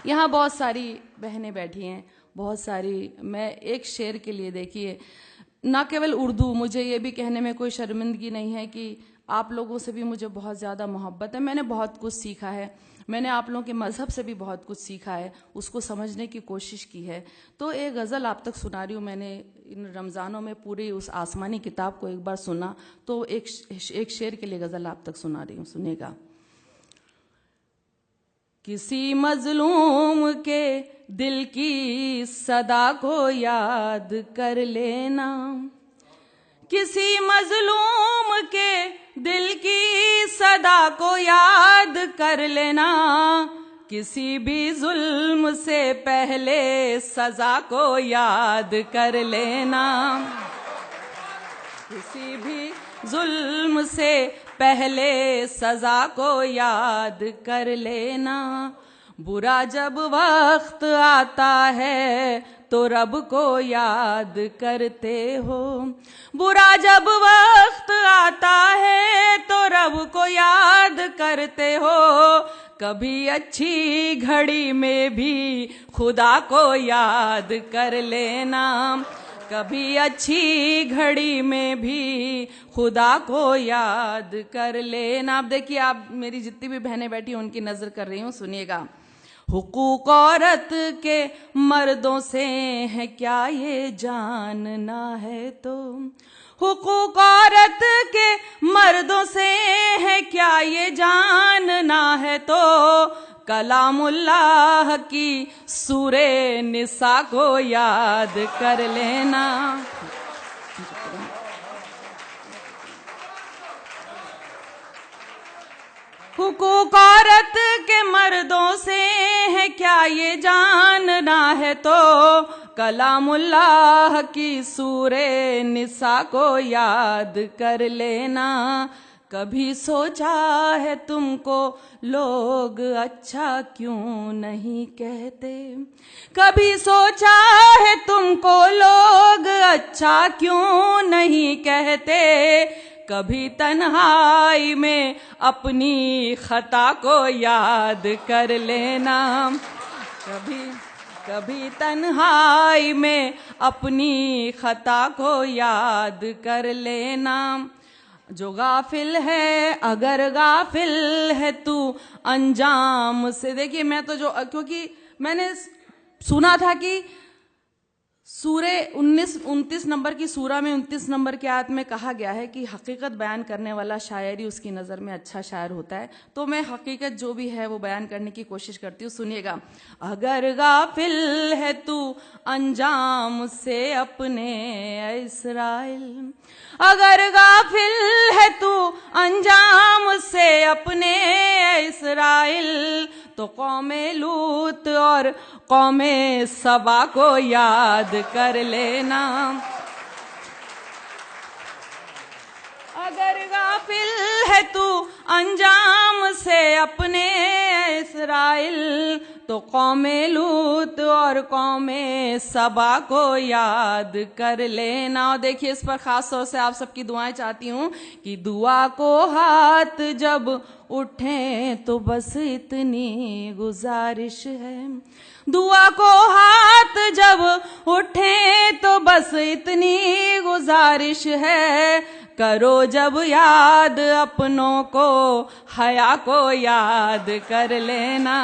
یہاں بہت ساری بہنیں بیٹھی ہیں, بہت ساری. میں ایک شعر کے لیے دیکھیے, نہ کیول اردو, مجھے یہ بھی کہنے میں کوئی شرمندگی نہیں ہے کہ آپ لوگوں سے بھی مجھے بہت زیادہ محبت ہے. میں نے بہت کچھ سیکھا ہے, میں نے آپ لوگوں کے مذہب سے بھی بہت کچھ سیکھا ہے, اس کو سمجھنے کی کوشش کی ہے. تو ایک غزل آپ تک سنا رہی ہوں. میں نے ان رمضانوں میں پوری اس آسمانی کتاب کو ایک بار سنا, تو ایک شعر کے لیے غزل آپ تک سنا رہی ہوں, سنے گا. کسی مظلوم کے دل کی صدا کو یاد کر لینا, کسی مظلوم کے دل کی صدا کو یاد کر لینا, کسی بھی ظلم سے پہلے سزا کو یاد کر لینا, کسی بھی ظلم سے پہلے سزا کو یاد کر لینا. برا جب وقت آتا ہے تو رب کو یاد کرتے ہو, برا جب وقت آتا ہے تو رب کو یاد کرتے ہو, کبھی اچھی گھڑی میں بھی خدا کو یاد کر لینا, کبھی اچھی گھڑی میں بھی خدا کو یاد کر لینا. اب دیکھیے, آپ میری جتنی بھی بہنیں بیٹھی ہیں ان کی نظر کر رہی ہوں, سنیے گا. حقوق عورت کے مردوں سے ہے کیا یہ جاننا ہے تو, حقوق عورت کے مردوں سے ہے کیا یہ جاننا ہے تو, کلام اللہ کی سورہ نساء کو یاد کر لینا. حقوق عورت کے مردوں سے ہے کیا یہ جاننا ہے تو, کلام اللہ کی سورہ نساء کو یاد کر لینا. کبھی سوچا ہے تم کو لوگ اچھا کیوں نہیں کہتے, کبھی سوچا ہے تم کو لوگ اچھا کیوں نہیں کہتے, کبھی تنہائی میں اپنی خطا کو یاد کر لینا, کبھی تنہائی میں اپنی خطا کو یاد کر لینا. جو غافل ہے اگر غافل ہے تو انجام سے, دیکھیے میں تو کیونکہ میں نے سنا تھا کہ سورہ 29 نمبر کی سورہ میں 29 نمبر کی آیت میں کہا گیا ہے کہ حقیقت بیان کرنے والا شاعر ہی اس کی نظر میں اچھا شاعر ہوتا ہے, تو میں حقیقت جو بھی ہے وہ بیان کرنے کی کوشش کرتی ہوں. سنیے گا. اگر غافل ہے تو انجام سے اپنے اسرائیل, اگر غافل ہے تو انجام سے اپنے اسرائیل, تو قوم لوط اور قوم سبا کو یاد کر لینا. اگر غافل ہے تو انجام سے اپنے اسرائیل, تو قوم لوط اور قوم سبا کو یاد کر لینا. اور دیکھیے, اس پر خاص طور سے آپ سب کی دعائیں چاہتی ہوں کہ دعا کو ہاتھ جب اٹھیں تو بس اتنی گزارش ہے, دعا کو ہاتھ جب اٹھیں تو بس اتنی گزارش ہے, کرو جب یاد اپنوں کو حیا کو یاد کر لینا.